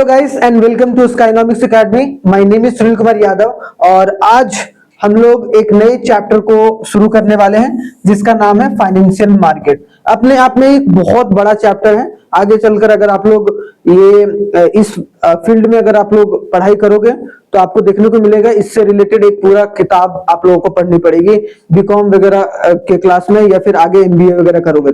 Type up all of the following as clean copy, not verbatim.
Hello guys and welcome to Skynomics academy. My name is Sunil Kumar Yadav और आज हम लोग एक नए चैप्टर को शुरू करने वाले हैं जिसका नाम है फाइनेंशियल मार्केट। अपने आप में एक बहुत बड़ा चैप्टर है। आगे चलकर अगर आप लोग ये इस फील्ड में अगर आप लोग पढ़ाई करोगे तो आपको देखने को मिलेगा इससे रिलेटेड एक पूरा किताब आप लोगों को पढ़नी पड़ेगी बीकॉम वगैरह के क्लास में या फिर आगे एमबीए वगैरह करोगे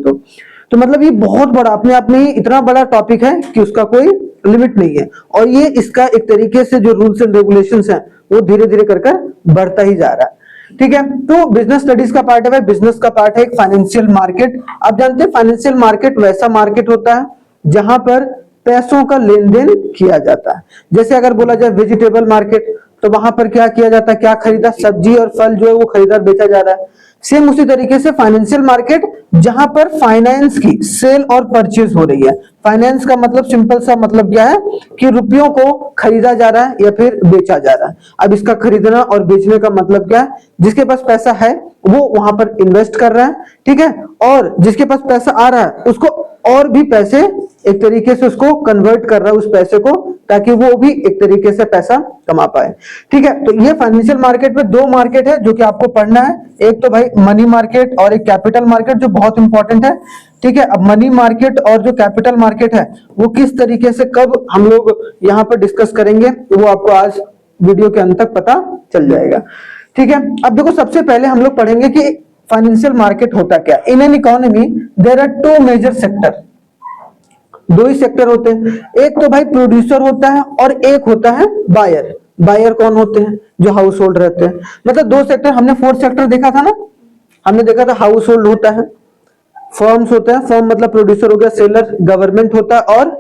तो मतलब ये बहुत बड़ा अपने आप में ही इतना बड़ा टॉपिक है कि उसका कोई लिमिट नहीं है। और ये इसका एक तरीके से जो रूल्स एंड रेगुलेशंस हैं वो धीरे धीरे कर बढ़ता ही जा रहा है। ठीक है, तो बिजनेस स्टडीज का पार्ट है, बिजनेस का पार्ट है एक फाइनेंशियल मार्केट। आप जानते हैं फाइनेंशियल मार्केट वैसा मार्केट होता है जहां पर पैसों का लेन देन किया जाता है। जैसे अगर बोला जाए वेजिटेबल मार्केट तो वहां पर क्या किया जाता है, क्या खरीदा, सब्जी और फल जो है वो खरीदा और बेचा जा रहा है। सेम उसी तरीके से फाइनेंशियल मार्केट जहां पर फाइनेंस की सेल और परचेज हो रही है। फाइनेंस का मतलब सिंपल सा मतलब क्या है कि रुपयों को खरीदा जा रहा है या फिर बेचा जा रहा है। अब इसका खरीदना और बेचने का मतलब क्या है, जिसके पास पैसा है वो वहां पर इन्वेस्ट कर रहा है, ठीक है, और जिसके पास पैसा आ रहा है उसको और भी पैसे एक तरीके से उसको कन्वर्ट कर रहा है उस पैसे को, ताकि वो भी एक तरीके से पैसा कमा पाए। ठीक है, तो ये फाइनेंशियल मार्केट में दो मार्केट है जो कि आपको पढ़ना है। एक तो भाई मनी मार्केट और एक कैपिटल मार्केट जो बहुत इंपॉर्टेंट है। ठीक है, अब मनी मार्केट और जो कैपिटल मार्केट है वो किस तरीके से कब हम लोग यहाँ पर डिस्कस करेंगे वो आपको आज वीडियो के अंत तक पता चल जाएगा। ठीक है, अब देखो सबसे पहले हम लोग पढ़ेंगे कि फाइनेंशियल मार्केट होता क्या। In an economy there are two major sector, दो ही सेक्टर होते हैं। एक तो भाई प्रोड्यूसर होता है और एक होता है बायर। बायर कौन होते हैं, जो हाउस होल्ड रहते हैं। मतलब दो सेक्टर, हमने फोर्थ सेक्टर देखा था ना, हमने देखा था हाउस होल्ड होता है, फर्म्स होते हैं, फर्म मतलब प्रोड्यूसर हो गया, सेलर गवर्नमेंट होता है और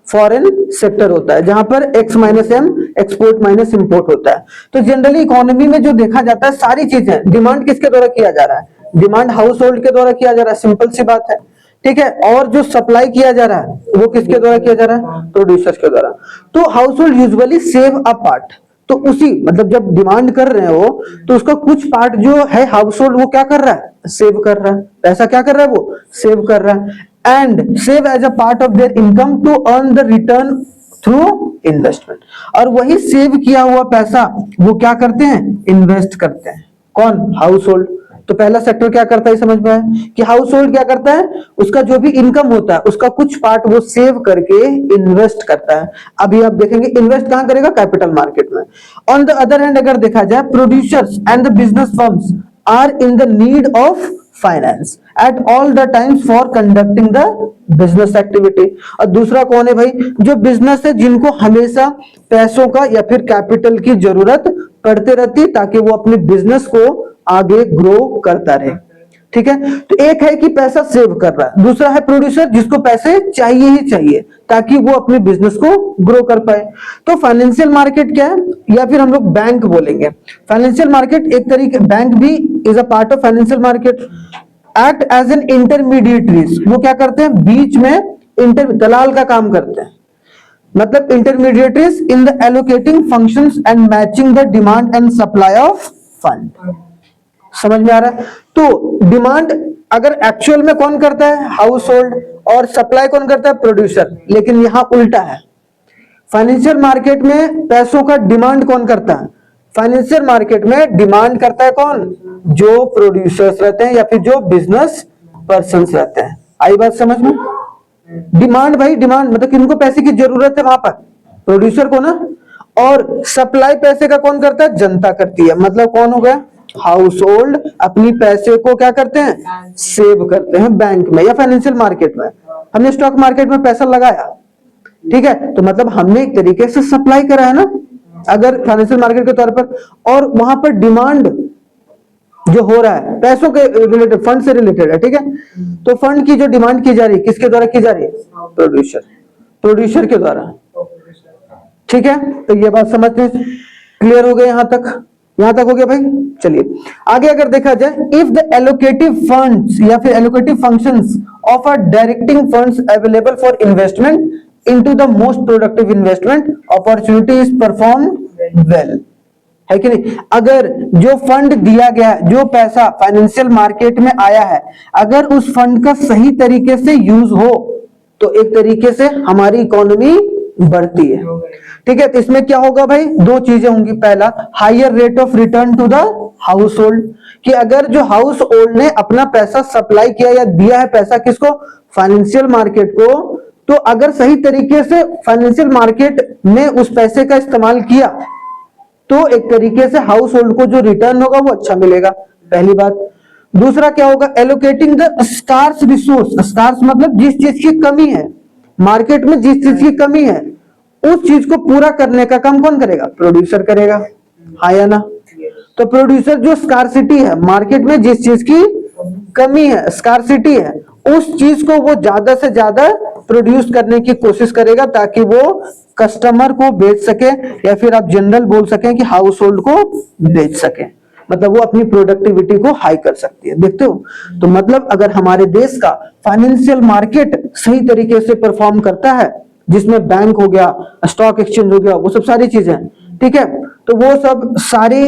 फॉरेन सेक्टर होता है जहां पर x minus m export minus import होता है। तो जनरली इकोनॉमी में जो देखा जाता है सारी चीजें डिमांड किसके द्वारा किया जा रहा है, डिमांड हाउस होल्ड के द्वारा किया जा रहा है, सिंपल सी बात है। ठीक है, और जो सप्लाई किया जा रहा है वो किसके द्वारा किया जा रहा है, प्रोड्यूसर्स के द्वारा। तो house hold usually save a part, तो उसी मतलब जब डिमांड कर रहे हो तो उसका कुछ पार्ट जो है हाउस होल्ड वो क्या कर रहा है, सेव कर रहा है। पैसा क्या कर रहा है, वो सेव कर रहा है and save as a part of their income to earn the return through investment. और वही सेव किया हुआ पैसा वो क्या करते हैं, इन्वेस्ट करते हैं। कौन, हाउस होल्ड। तो पहला सेक्टर क्या करता है, समझ में आया कि हाउस होल्ड क्या करता है, उसका जो भी इनकम होता है उसका कुछ पार्ट वो सेव करके इन्वेस्ट करता है। अभी आप देखेंगे इन्वेस्ट कहां करेगा, कैपिटल मार्केट में। ऑन द अदर हैंड अगर देखा जाए producers and the business firms are in the need of finance at all the times for conducting the business activity. और दूसरा कौन है भाई, जो बिजनेस है जिनको हमेशा पैसों का या फिर कैपिटल की जरूरत पड़ते रहती ताकि वो अपने बिजनेस को आगे ग्रो करता रहे। ठीक है, तो एक है कि पैसा सेव कर रहा है, दूसरा है प्रोड्यूसर जिसको पैसे चाहिए ही चाहिए ताकि वो अपने बिजनेस को ग्रो कर पाए। तो फाइनेंशियल मार्केट क्या है, या फिर हम लोग बैंक बोलेंगे। फाइनेंशियल मार्केट एक तरीके, बैंक भी is a part of financial market. Act as an intermediaries, वो क्या करते हैं, बीच में दलाल का काम करते हैं। मतलब intermediaries in the allocating functions and matching the demand and supply of fund. समझ में आ रहा है। तो डिमांड अगर एक्चुअल में कौन करता है, हाउस होल्ड, और सप्लाई कौन करता है, प्रोड्यूसर। लेकिन यहां उल्टा है, फाइनेंशियल मार्केट में पैसों का डिमांड कौन करता है, फाइनेंशियल मार्केट में डिमांड करता है कौन, जो प्रोड्यूसर्स रहते हैं या फिर जो बिजनेस पर्संस रहते हैं। आई बात समझ में। डिमांड भाई, डिमांड मतलब किनको पैसे की जरूरत है वहां पर, प्रोड्यूसर को ना। और सप्लाई पैसे का कौन करता है, जनता करती है। मतलब कौन हो गया, हाउस होल्ड अपनी पैसे को क्या करते हैं, सेव करते हैं बैंक में या फाइनेंशियल मार्केट में। हमने स्टॉक मार्केट में पैसा लगाया, ठीक है, तो मतलब हमने एक तरीके से सप्लाई करा है ना, अगर फाइनेंशियल मार्केट के तौर पर। और वहां पर डिमांड जो हो रहा है पैसों के रिलेटेड, फंड से रिलेटेड है। ठीक है, तो फंड की जो डिमांड की जा रही है किसके द्वारा की जा रही है, प्रोड्यूसर के द्वारा। ठीक है, तो ये बात समझ में क्लियर हो गई, यहां तक हो गया भाई। चलिए आगे अगर देखा जाए, इफ द एलोकेटिव फंड्स या फिर allocative functions of a directing funds available for investment into the most productive investment opportunity is performed well, है कि नहीं। अगर जो फंड दिया गया, जो पैसा फाइनेंशियल मार्केट में आया है, अगर उस फंड का सही तरीके से यूज हो तो एक तरीके से हमारी इकोनॉमी बढ़ती है। ठीक है, तो इसमें क्या होगा भाई, दो चीजें होंगी। पहला, higher rate of return to the household, कि अगर जो हाउस होल्ड ने अपना पैसा सप्लाई किया या दिया है पैसा किसको, फाइनेंशियल मार्केट को, तो अगर सही तरीके से फाइनेंशियल मार्केट ने उस पैसे का इस्तेमाल किया तो एक तरीके से हाउस होल्ड को जो रिटर्न होगा वो अच्छा मिलेगा, पहली बात। दूसरा क्या होगा, allocating the scarce resource. Scarce मतलब जिस चीज की कमी है मार्केट में, जिस चीज की कमी है उस चीज को पूरा करने का काम कौन करेगा, प्रोड्यूसर करेगा, हाँ या ना। तो प्रोड्यूसर जो स्कार्सिटी है मार्केट में, जिस चीज की कमी है, स्कार्सिटी है, उस चीज को वो ज्यादा से ज्यादा प्रोड्यूस करने की कोशिश करेगा ताकि वो कस्टमर को बेच सके, या फिर आप जनरल बोल सकें कि हाउस होल्ड को बेच सके, मतलब वो अपनी प्रोडक्टिविटी को हाई कर सकती है। देखते हो, तो मतलब अगर हमारे देश का फाइनेंशियल मार्केट सही तरीके से परफॉर्म करता है, जिसमें बैंक हो गया, स्टॉक एक्सचेंज हो गया, वो सब सारी चीजें, ठीक है, तो वो सब सारे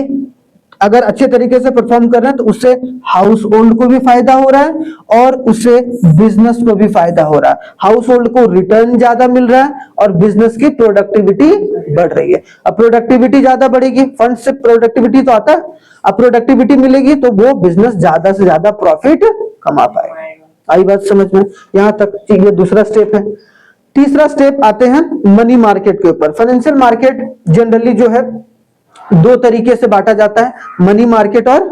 अगर अच्छे तरीके से परफॉर्म कर रहे हैं तो उससे हाउस होल्ड को भी फायदा हो रहा है और उससे बिजनेस को भी फायदा हो रहा है। हाउस होल्ड को रिटर्न ज्यादा मिल रहा है और बिजनेस की प्रोडक्टिविटी बढ़ रही है। अब प्रोडक्टिविटी ज्यादा बढ़ेगी, फंड से प्रोडक्टिविटी तो आता है, अब प्रोडक्टिविटी मिलेगी तो वो बिजनेस ज्यादा से ज्यादा प्रॉफिट कमा पाएगा। आई बात समझ में, यहां तक ये दूसरा स्टेप है। तीसरा स्टेप आते हैं मनी मार्केट के ऊपर। फाइनेंशियल मार्केट जनरली जो है दो तरीके से बांटा जाता है, मनी मार्केट और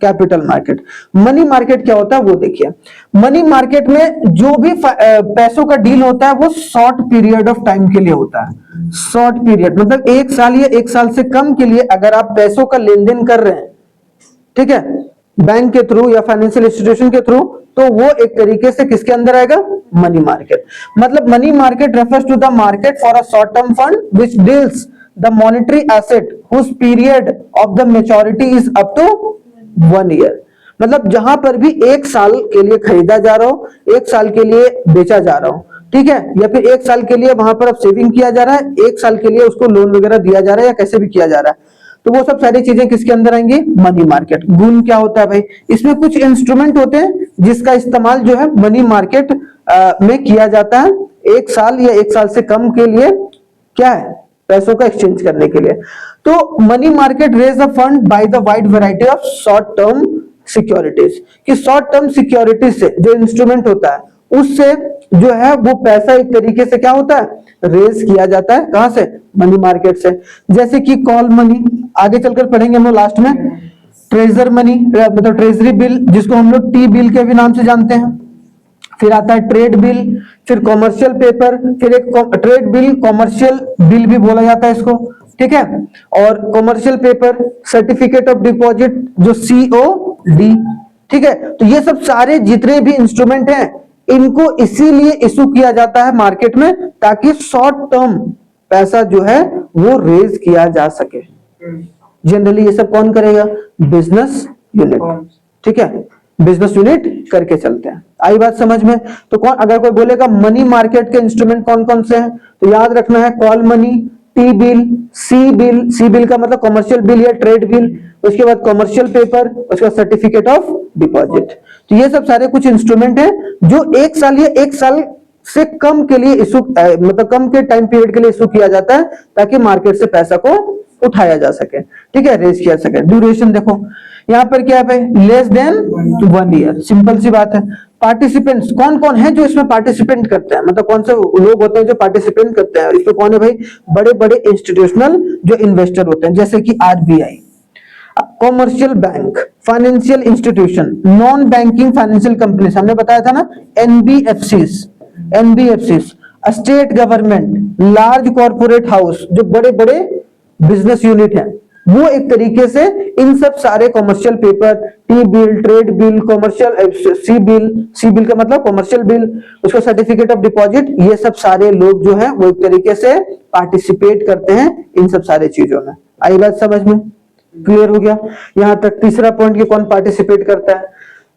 कैपिटल मार्केट। मनी मार्केट क्या होता है वो देखिए, मनी मार्केट में जो भी पैसों का डील होता है वो शॉर्ट पीरियड ऑफ टाइम के लिए होता है। शॉर्ट पीरियड मतलब एक साल या एक साल से कम के लिए अगर आप पैसों का लेन देन कर रहे हैं, ठीक है, बैंक के थ्रू या फाइनेंशियल इंस्टीट्यूशन के थ्रू, तो वो एक तरीके से किसके अंदर आएगा, मनी मार्केट। मतलब money market refers to the market for a short term fund which deals the monetary asset whose period of the maturity is up to 1 year। मतलब जहां पर भी एक साल के लिए खरीदा जा रहा हो, एक साल के लिए बेचा जा रहा हो, ठीक है, या फिर एक साल के लिए वहां पर अब सेविंग किया जा रहा है, एक साल के लिए उसको लोन वगैरह दिया जा रहा है या कैसे भी किया जा रहा है, तो वो सब सारी चीजें किसके अंदर आएंगी, मनी मार्केट। गुण क्या होता है भाई, इसमें कुछ इंस्ट्रूमेंट होते हैं जिसका इस्तेमाल जो है मनी मार्केट में किया जाता है एक साल या एक साल से कम के लिए, क्या है, पैसों का एक्सचेंज करने के लिए। तो money market raise a fund by the wide variety of short term securities, कि शॉर्ट टर्म सिक्योरिटीज से जो इंस्ट्रूमेंट होता है उससे जो है वो पैसा एक तरीके से क्या होता है, रेज किया जाता है। कहां से, मनी मार्केट से। जैसे कि कॉल मनी, आगे चलकर पढ़ेंगे हम लोग लास्ट में, ट्रेजर मनी मतलब ट्रेजरी बिल जिसको हम लोग टी बिल के भी नाम से जानते हैं, फिर आता है ट्रेड बिल, फिर कॉमर्शियल पेपर, फिर एक ट्रेड बिल कॉमर्शियल बिल भी बोला जाता है इसको, ठीक है, और commercial paper, certificate of deposit जो COD, ठीक है। तो ये सब सारे जितने भी इंस्ट्रूमेंट हैं इनको इसीलिए इशू किया जाता है मार्केट में ताकि शॉर्ट टर्म पैसा जो है वो रेज किया जा सके। जनरली ये सब कौन करेगा, बिजनेस यूनिट, ठीक है, बिजनेस यूनिट करके चलते हैं। आई बात समझ में। तो कौन, अगर कोई बोलेगा मनी मार्केट के इंस्ट्रूमेंट कौन कौन से हैं, तो याद रखना है कॉल मनी, टी बिल, सी बिल का मतलब कॉमर्शियल बिल या ट्रेड बिल, उसके बाद कॉमर्शियल पेपर, उसके बाद सर्टिफिकेट ऑफ डिपॉजिट। तो ये सब सारे कुछ इंस्ट्रूमेंट हैं जो एक साल या एक साल से कम के लिए इशू मतलब कम के टाइम पीरियड के लिए इशू किया जाता है ताकि मार्केट से पैसा को उठाया जा सके, ठीक है, रेज किया सके। ड्यूरेशन देखो यहाँ पर क्या है, लेस देन 1 ईयर, सिंपल सी बात है। पार्टिसिपेंट्स कौन कौन है जो इसमें पार्टिसिपेंट करते हैं, मतलब कौन से लोग होते हैं जो पार्टिसिपेंट करते हैं इसमें, कौन है भाई, बड़े बड़े इंस्टीट्यूशनल जो इन्वेस्टर होते हैं जैसे कि RBI, commercial bank, financial institution, non banking financial companies, हमने बताया था ना, NBFCs, state government, large corporate house जो बड़े बड़े बिजनेस यूनिट हैं, वो एक तरीके से इन सब सारे commercial paper, T bill, trade bill, commercial C bill का मतलब कॉमर्शियल बिल, उसका सर्टिफिकेट ऑफ डिपॉजिट, ये सब सारे लोग जो है वो एक तरीके से पार्टिसिपेट करते हैं इन सब सारे चीजों में। आई बात समझ में, क्लियर हो गया यहां तक। तीसरा पॉइंट कि कौन पार्टिसिपेट करता है।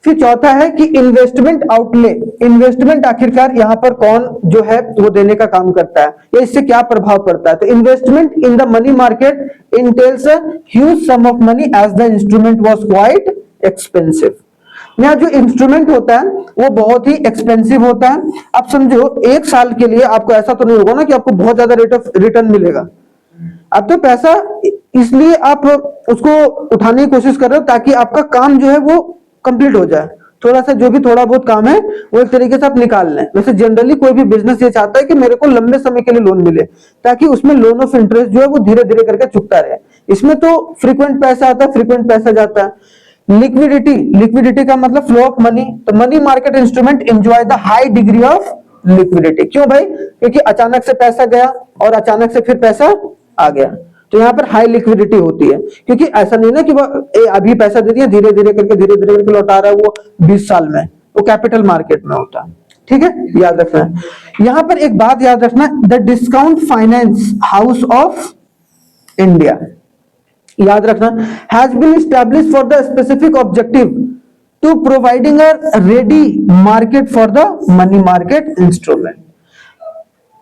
फिर चौथा है कि इन्वेस्टमेंट आउटले, इन्वेस्टमेंट आखिरकार यहाँ पर कौन जो है वो देने का काम करता है या इससे क्या प्रभाव पड़ता है। तो investment in the money market entails a huge sum of money as the instrument was quite expensive. यहाँ जो इंस्ट्रूमेंट होता है वो बहुत ही एक्सपेंसिव होता है। आप समझो 1 साल के लिए आपको ऐसा तो नहीं होगा ना कि आपको बहुत ज्यादा रेट ऑफ रिटर्न मिलेगा। अब तो पैसा इसलिए आप उसको उठाने की कोशिश कर रहे हो ताकि आपका काम जो है वो कंप्लीट हो जाए। थोड़ा सा जो भी थोड़ा बहुत काम है वो एक तरीके से आप निकाल लें। वैसे जनरली कोई भी बिजनेस ये चाहता है कि मेरे को लंबे समय के लिए लोन मिले ताकि उसमें लोन ऑफ इंटरेस्ट जो है वो धीरे धीरे करके चुकता रहे। इसमें तो फ्रीक्वेंट पैसा आता है, फ्रीक्वेंट पैसा जाता है। लिक्विडिटी का मतलब फ्लो ऑफ मनी। तो money market instrument enjoy the high degree of liquidity. क्यों भाई? क्योंकि अचानक से पैसा गया और अचानक से फिर पैसा आ गया, तो यहाँ पर हाई लिक्विडिटी होती है। क्योंकि ऐसा नहीं ना कि वो अभी पैसा दे दिया धीरे धीरे करके लौटा रहा है वो 20 साल में, वो कैपिटल मार्केट में होता है। ठीक है, याद रखना है। यहां पर एक बात याद रखना, the discount finance house of India, याद रखना, has been established for the specific objective to providing a ready market for the money market instrument.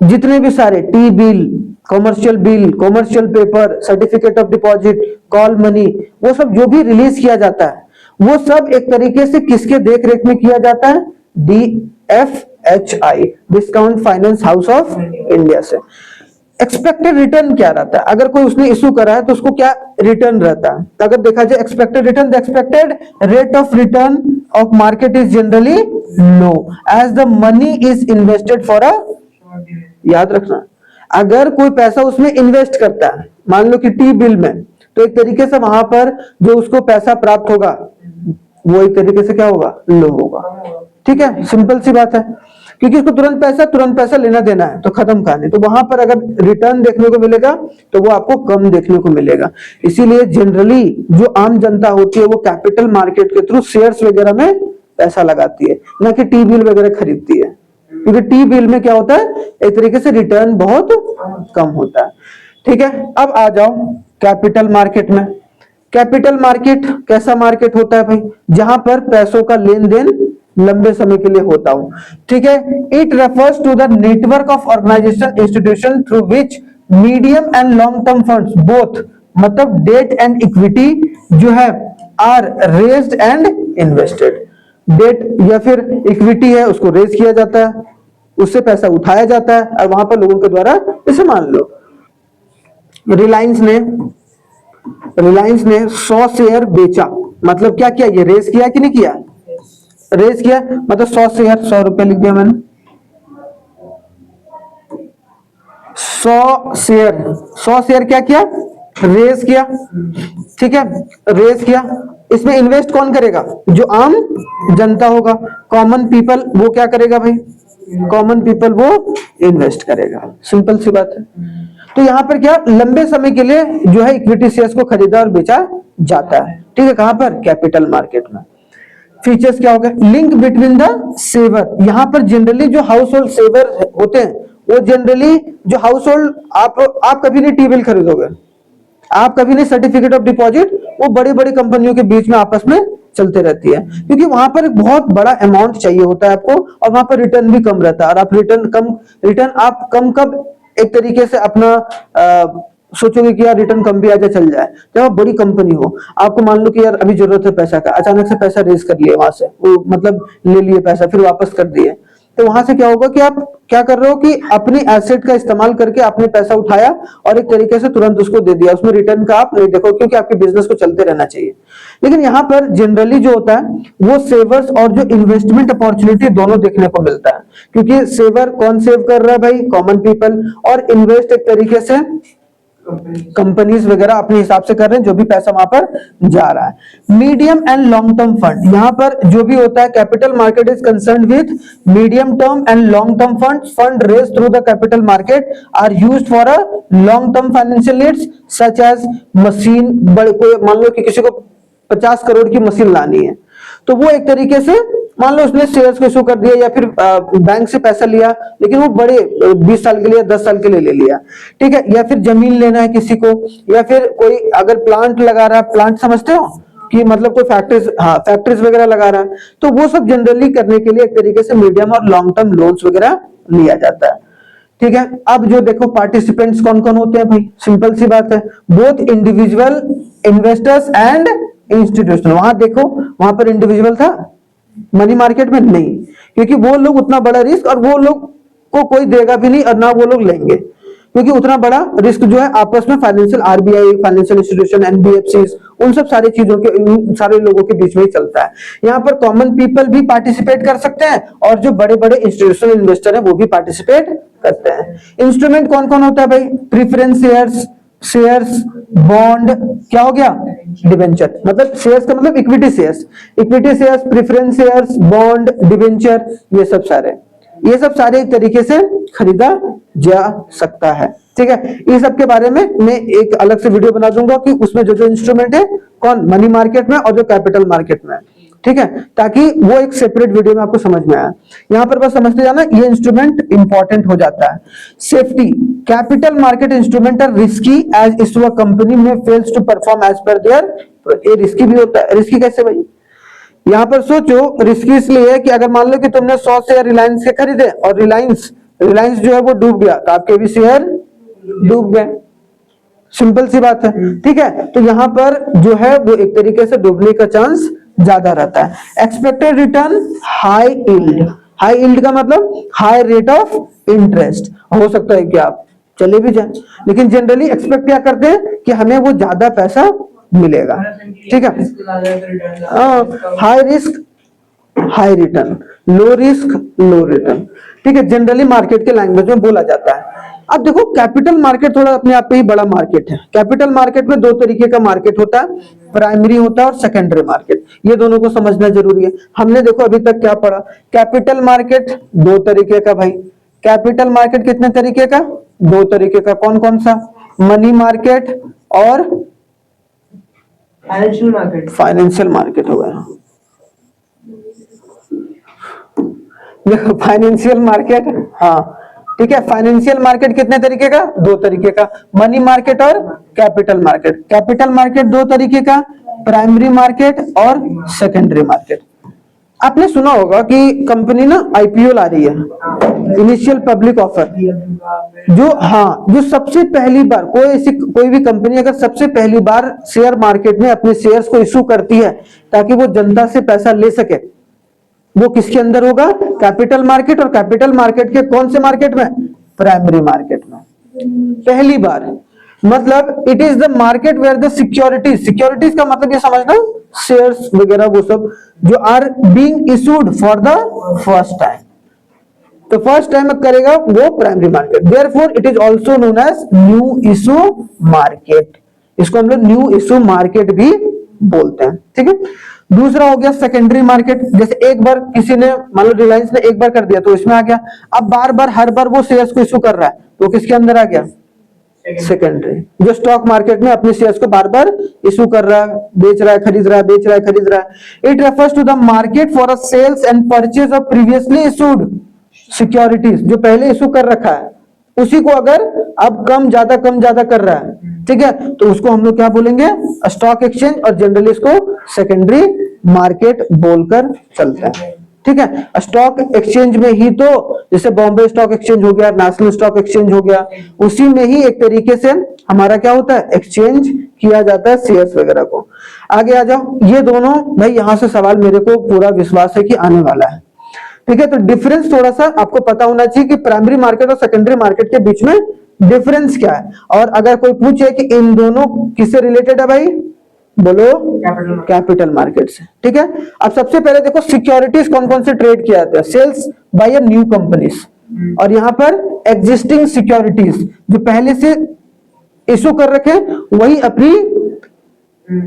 जितने भी सारे T bill, commercial paper, certificate of deposit, call money, वो सब जो भी release किया जाता है वो सब एक तरीके से किसके देख रेख में किया जाता है? DFHI, discount finance house of India से। एक्सपेक्टेड रिटर्न क्या रहता है? अगर कोई उसने इशू करा है तो उसको क्या रिटर्न रहता है? तो अगर देखा जाए expected return, the expected rate of return of market is generally low as the money is invested for a, याद रखना, अगर कोई पैसा उसमें इन्वेस्ट करता है, मान लो कि टी बिल में, तो एक तरीके से वहां पर जो उसको पैसा प्राप्त होगा वो एक तरीके से क्या होगा? लो होगा। ठीक है, सिंपल सी बात है, क्योंकि उसको तुरंत पैसा लेना देना है तो खत्म कहानी। तो वहां पर अगर रिटर्न देखने को मिलेगा तो वो आपको कम देखने को मिलेगा। इसीलिए जनरली जो आम जनता होती है वो कैपिटल मार्केट के थ्रू शेयर्स वगैरह में पैसा लगाती है, ना कि टी बिल वगैरह खरीदती है। क्योंकि टी बिल में क्या होता है? एक तरीके से रिटर्न बहुत कम होता है। ठीक है, अब आ जाओ कैपिटल मार्केट में। कैपिटल मार्केट कैसा मार्केट होता है भाई? जहां पर पैसों का लेन देन लंबे समय के लिए होता हो। ठीक है, it refers to the network of organisation institution through which medium and long term funds both, मतलब डेट एंड इक्विटी जो है, are raised and invested. Debt या फिर इक्विटी है उसको रेज किया जाता है, उससे पैसा उठाया जाता है और वहां पर लोगों के द्वारा, जैसे मान लो रिलायंस ने 100 शेयर बेचा, मतलब क्या किया? ये रेज किया कि नहीं किया? रेज किया, मतलब 100 शेयर, 100 रुपए लिख दिया मैंने, 100 शेयर क्या किया? रेज किया। ठीक है, रेज किया। इसमें इन्वेस्ट कौन करेगा? जो आम जनता होगा, कॉमन पीपल, वो क्या करेगा भाई? कॉमन पीपल वो इन्वेस्ट करेगा। सिंपल सी बात है। तो यहां पर क्या, लंबे समय के लिए जो है इक्विटी शेयर्स को खरीदा और बेचा जाता है। ठीक है, कहां पर? कैपिटल मार्केट में। फीचर्स क्या होगा? लिंक बिटवीन द सेवर, यहां पर जनरली जो हाउस होल्ड सेवर होते हैं वो जनरली जो हाउस होल्ड, आप कभी नहीं टी बिल खरीदोगे, आप कभी नहीं सर्टिफिकेट ऑफ डिपॉजिट, वो बड़ी बड़ी कंपनियों के बीच में आपस में चलते रहती है, क्योंकि वहां पर एक बहुत बड़ा अमाउंट चाहिए होता है आपको और वहां पर रिटर्न भी कम रहता है। और आप रिटर्न आप कम कब एक तरीके से अपना सोचोगे कि यार रिटर्न कम भी आ जाए चल जाए, जब आप बड़ी कंपनी हो, आपको मान लो कि यार अभी जरूरत है पैसा का, अचानक से पैसा रेज कर लिए वहां से, वो मतलब ले लिए पैसा फिर वापस कर दिए, तो वहां से क्या होगा कि आप क्या कर रहे हो कि अपनी एसेट का इस्तेमाल करके आपने पैसा उठाया और एक तरीके से तुरंत उसको दे दिया, उसमें रिटर्न का आप नहीं देखो, क्योंकि आपके बिजनेस को चलते रहना चाहिए। लेकिन यहाँ पर जनरली जो होता है वो सेवर्स और जो इन्वेस्टमेंट अपॉर्चुनिटी दोनों देखने को मिलता है, क्योंकि सेवर कौन सेव कर रहा है भाई? कॉमन पीपल, और इन्वेस्ट एक तरीके से कंपनीज वगैरह अपने हिसाब से कर रहे हैं, जो भी पैसा वहां पर जा रहा है। Medium and long term fund, यहां पर जो भी होता है capital market is concerned with medium term and long term fund raise through the capital market are used for a long term financial needs such as machine. बड़े कोई मान लो कि किसी को 50 करोड़ की मशीन लानी है, तो वो एक तरीके से मान लो उसने शेयर्स को इशू कर दिया या फिर बैंक से पैसा लिया, लेकिन वो बड़े 20 साल के लिए 10 साल के लिए ले लिया। ठीक है, या फिर जमीन लेना है किसी को, या फिर कोई अगर प्लांट लगा रहा है, प्लांट समझते हो कि मतलब कोई फैक्ट्रीज वगैरह लगा रहा है, तो वो सब जनरली करने के लिए एक तरीके से मीडियम और लॉन्ग टर्म लोन्स वगैरह लिया जाता है। ठीक है, अब जो देखो पार्टिसिपेंट्स कौन कौन होते हैं भाई? सिंपल सी बात है, both individual investors and institutional. वहां देखो, वहां पर इंडिविजुअल था, मनी मार्केट में नहीं, क्योंकि वो लोग उतना बड़ा रिस्क और वो लोग को कोई देगा भी नहीं और ना वो लोग लेंगे, क्योंकि उतना बड़ा रिस्क जो है आपस में financial RBI, financial institution, NBFC, उन सब सारी चीजों के, उन सारे लोगों के बीच में ही चलता है। यहाँ पर कॉमन पीपल भी पार्टिसिपेट कर सकते हैं और जो बड़े बड़े इंस्टीट्यूशनल इन्वेस्टर है वो भी पार्टिसिपेट करते हैं। इंस्ट्रूमेंट कौन कौन होता है भाई? प्रीफरेंस शेयर्स, शेयर्स, बॉन्ड, क्या हो गया? डिवेंचर। मतलब शेयर्स का मतलब equity shares, equity shares, preference shares, bond, debenture, ये सब सारे एक तरीके से खरीदा जा सकता है। ठीक है, इस सब के बारे में मैं एक अलग से वीडियो बना दूंगा कि उसमें जो जो इंस्ट्रूमेंट है कौन मनी मार्केट में और जो कैपिटल मार्केट में, ठीक है, ताकि वो एक सेपरेट वीडियो में आपको समझ में आया। यहाँ पर बस समझते जाना, ये इंस्ट्रूमेंट इंपॉर्टेंट हो जाता है। Safety, capital market instrument are risky as if a company में fails to perform as per their, ये रिस्की भी होता है। रिस्की कैसे भाई? यहाँ पर सोचो, रिस्की इसलिए है कि अगर मान लो कि तुमने 100 शेयर रिलायंस के खरीदे और रिलायंस जो है वो डूब गया तो आपके भी शेयर डूब गए, सिंपल सी बात है। ठीक है, तो यहाँ पर जो है वो एक तरीके से डूबने का चांस ज्यादा रहता है। Expected return high yield, high yield का मतलब हाई रेट ऑफ इंटरेस्ट। हो सकता है कि आप चले भी जाए, लेकिन जनरली एक्सपेक्ट क्या करते हैं कि हमें वो ज्यादा पैसा मिलेगा। ठीक है, high risk high return, low risk low return. ठीक है, जनरली मार्केट के लैंग्वेज में बोला जाता है। अब देखो, कैपिटल मार्केट थोड़ा अपने आप पे ही बड़ा मार्केट है। कैपिटल मार्केट में दो तरीके का मार्केट होता है, प्राइमरी होता है और सेकेंडरी मार्केट। ये दोनों को समझना जरूरी है। हमने देखो अभी तक क्या पढ़ा, कैपिटल मार्केट दो तरीके का भाई। कैपिटल मार्केट कितने तरीके का? दो तरीके का। कौन कौन सा? मनी मार्केट और फाइनेंशियल मार्केट। फाइनेंशियल मार्केट हो गया। देखो फाइनेंशियल मार्केट, हाँ ठीक है, फाइनेंशियल मार्केट कितने तरीके का? दो तरीके का, मनी मार्केट और कैपिटल मार्केट। कैपिटल मार्केट दो तरीके का, प्राइमरी मार्केट और सेकेंडरी मार्केट। आपने सुना होगा कि कंपनी ना आईपीओ ला रही है, इनिशियल पब्लिक ऑफर, जो सबसे पहली बार कोई भी कंपनी अगर सबसे पहली बार शेयर मार्केट में अपने शेयर्स को इशू करती है ताकि वो जनता से पैसा ले सके, वो किसके अंदर होगा? Capital market. और कैपिटल मार्केट के कौन से मार्केट में? प्राइमरी मार्केट में पहली बार। मतलब it is the market where the securities का मतलब ये समझना, शेयर्स वगैरह वो सब जो are being issued for the first time, तो फर्स्ट टाइम करेगा वो primary market. Therefore it is also known as new issue market. इसको हम लोग न्यू इशू मार्केट भी बोलते हैं। ठीक है, दूसरा हो गया सेकेंडरी मार्केट। जैसे एक बार किसी ने, मान लो रिलायंस ने एक बार कर दिया तो इसमें आ गया। अब बार बार हर बार वो शेयर्स को इशू कर रहा है तो किसके अंदर आ गया? सेकेंडरी। जो स्टॉक मार्केट में अपने शेयर्स को बार बार इशू कर रहा है, बेच रहा है, खरीद रहा है, बेच रहा है, खरीद रहा है। It refers to the market for a sales and purchase of previously issued securities. जो पहले इशू कर रखा है उसी को अगर अब कम ज्यादा कर रहा है, ठीक है, तो उसको हम लोग क्या बोलेंगे? Stock exchange. और जनरली इसको सेकेंडरी मार्केट बोलकर चलते हैं। ठीक है, स्टॉक एक्सचेंज में ही तो, जैसे बॉम्बे स्टॉक एक्सचेंज हो गया, नेशनल स्टॉक एक्सचेंज हो गया, उसी में ही एक तरीके से हमारा क्या होता है? एक्सचेंज किया जाता है शेयर्स वगैरह को। आगे आ जाओ, ये दोनों भाई, यहां से सवाल मेरे को पूरा विश्वास है कि आने वाला है। ठीक है, तो डिफरेंस थोड़ा सा आपको पता होना चाहिए कि प्राइमरी मार्केट और सेकेंडरी मार्केट के बीच में डिफरेंस क्या है। और अगर कोई पूछे कि इन दोनों किससे रिलेटेड है भाई, बोलो कैपिटल मार्केट से। ठीक है, अब सबसे पहले देखो सिक्योरिटीज कौन कौन से ट्रेड किया जाता है? Sales by a new companies, और यहाँ पर एग्जिस्टिंग सिक्योरिटीज जो पहले से इशू कर रखे वही अपनी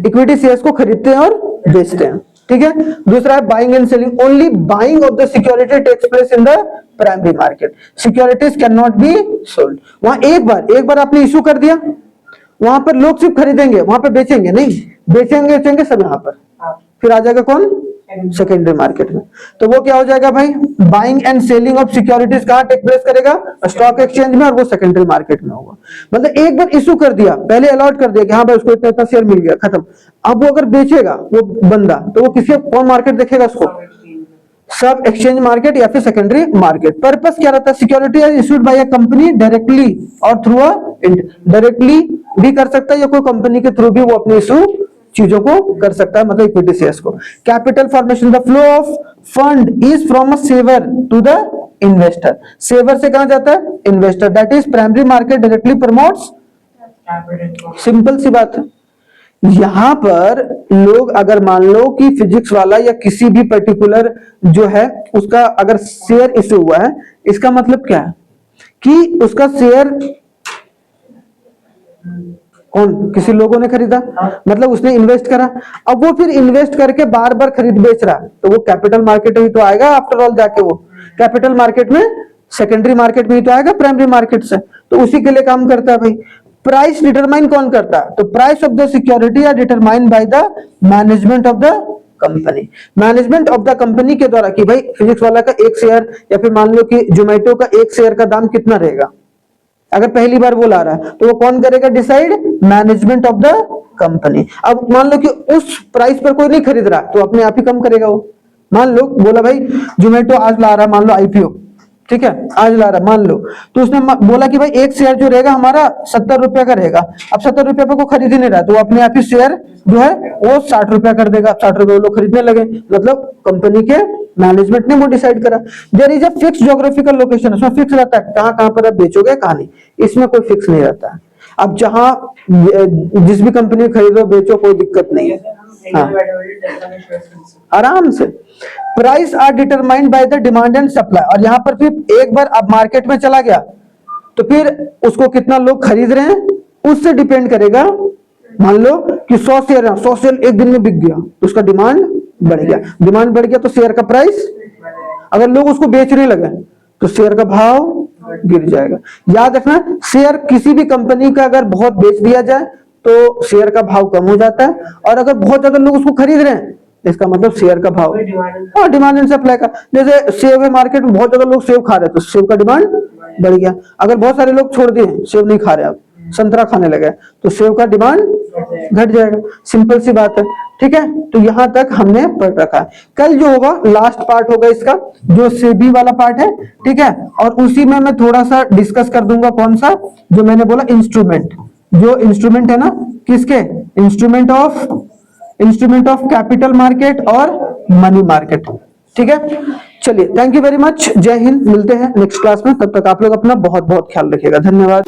इक्विटी शेयर्स को खरीदते हैं और बेचते हैं। ठीक है, दूसरा है buying and selling. Only buying of the security takes place in the primary market. Securities can not be sold. वहां एक बार आपने इशू कर दिया, वहां पर लोग सिर्फ खरीदेंगे, वहां पर बेचेंगे नहीं, बेचेंगे सब यहाँ पर। फिर आ जाएगा कौन? सेकेंडरी मार्केट में। तो वो क्या हो जाएगा भाई? Buying and selling of securities कहां टेक प्लेस करेगा? स्टॉक एक्सचेंज में, और वो सेकेंडरी मार्केट में होगा। मतलब एक बार इशू कर दिया, पहले अलॉट कर दिया कि हाँ भाई उसको इतना शेयर मिल गया, खत्म। अब वो अगर बेचेगा वो बंदा, तो वो किसी कौन मार्केट देखेगा उसको? सब एक्सचेंज मार्केट या फिर सेकेंडरी मार्केट। पर्पस क्या रहता है? Security is issued by a company directly और थ्रू अ, डायरेक्टली भी कर सकता है या कोई कंपनी के थ्रू भी वो अपने इशू चीजों को कर सकता है, मतलब इक्विटी शेयर्स को। Capital formation, the flow of fund is from a saver to the investor. Saver से कहां जाता है? Investor. That is primary market directly promotes. Simple सी बात है। यहां पर लोग अगर मान लो कि फिजिक्स वाला या किसी भी पर्टिकुलर जो है उसका अगर शेयर इश्यू हुआ है, इसका मतलब क्या है कि उसका शेयर कौन, किसी लोगों ने खरीदा, मतलब उसने इन्वेस्ट करा। अब वो फिर इन्वेस्ट करके बार बार खरीद बेच रहा, तो वो कैपिटल मार्केट ही तो आएगा आफ्टर ऑल जाके। वो कैपिटल मार्केट में सेकेंडरी मार्केट में ही तो आएगा प्राइमरी मार्केट से, तो उसी के लिए काम करता है भाई। प्राइस डिटरमाइन कौन करता है? तो price of the security are determined by the management of the company. Management of the company के द्वारा कि भाई फिजिक्स वाला का एक शेयर, या फिर मान लो कि जोमेटो का एक शेयर का दाम कितना रहेगा, अगर पहली बार वो ला रहा है तो वो कौन करेगा decide? Management of the company. अब मान लो कि उस प्राइस पर कोई नहीं खरीद रहा, तो अपने आप ही कम करेगा वो। मान लो बोला भाई जोमेटो आज ला रहा है, मान लो आईपीओ, ठीक है, आज ला रहा मान लो, तो उसने बोला कि भाई एक शेयर जो रहेगा हमारा 70 रुपया का रहेगा। अब 70 रुपया पे को खरीद ही नहीं रहा, तो वो अपने आप ही शेयर जो है वो 60 रुपया कर देगा। 60 रुपये लोग खरीदने लगे, मतलब कंपनी के मैनेजमेंट ने वो डिसाइड करा। There is a fix geographical location, उसमें फिक्स रहता है कहां कहां पर आप बेचोगे कहां नहीं, इसमें कोई फिक्स नहीं रहता है। अब जहां जिस भी कंपनी खरीदो बेचो कोई दिक्कत नहीं है, हाँ आराम से। Price are determined by the demand and supply, और यहाँ पर फिर एक बार अब मार्केट में चला गया तो फिर उसको कितना लोग खरीद रहे हैं उससे डिपेंड करेगा। मान लो कि 100 शेयर है, 100 शेयर एक दिन में बिक गया तो उसका डिमांड बढ़ गया, डिमांड बढ़ गया तो शेयर का प्राइस, अगर लोग उसको बेचने लगे तो शेयर का भाव गिर जाएगा। याद रखना, शेयर किसी भी कंपनी का अगर बहुत बेच दिया जाए तो शेयर का भाव कम हो जाता है, और अगर बहुत ज्यादा लोग उसको खरीद रहे हैं इसका मतलब शेयर का भाव, हाँ डिमांड एंड सप्लाई का। जैसे सेब है मार्केट में, बहुत ज्यादा लोग सेब खा रहे हैं तो सेब का डिमांड बढ़ गया। अगर बहुत सारे लोग छोड़ दिए, सेब नहीं खा रहे, अब संतरा खाने लगे, तो सेब का डिमांड घट जाएगा। सिंपल सी बात है, ठीक है। तो यहां तक हमने पढ़ रखा है। कल जो होगा लास्ट पार्ट होगा इसका, जो सेबी वाला पार्ट है, ठीक है, और उसी में मैं थोड़ा सा डिस्कस कर दूंगा कौन सा, जो मैंने बोला इंस्ट्रूमेंट, जो इंस्ट्रूमेंट है ना किसके, इंस्ट्रूमेंट ऑफ कैपिटल मार्केट और मनी मार्केट, ठीक है। चलिए, थैंक यू वेरी मच, जय हिंद, मिलते हैं नेक्स्ट क्लास में, तब तक आप लोग अपना बहुत बहुत ख्याल रखिएगा, धन्यवाद।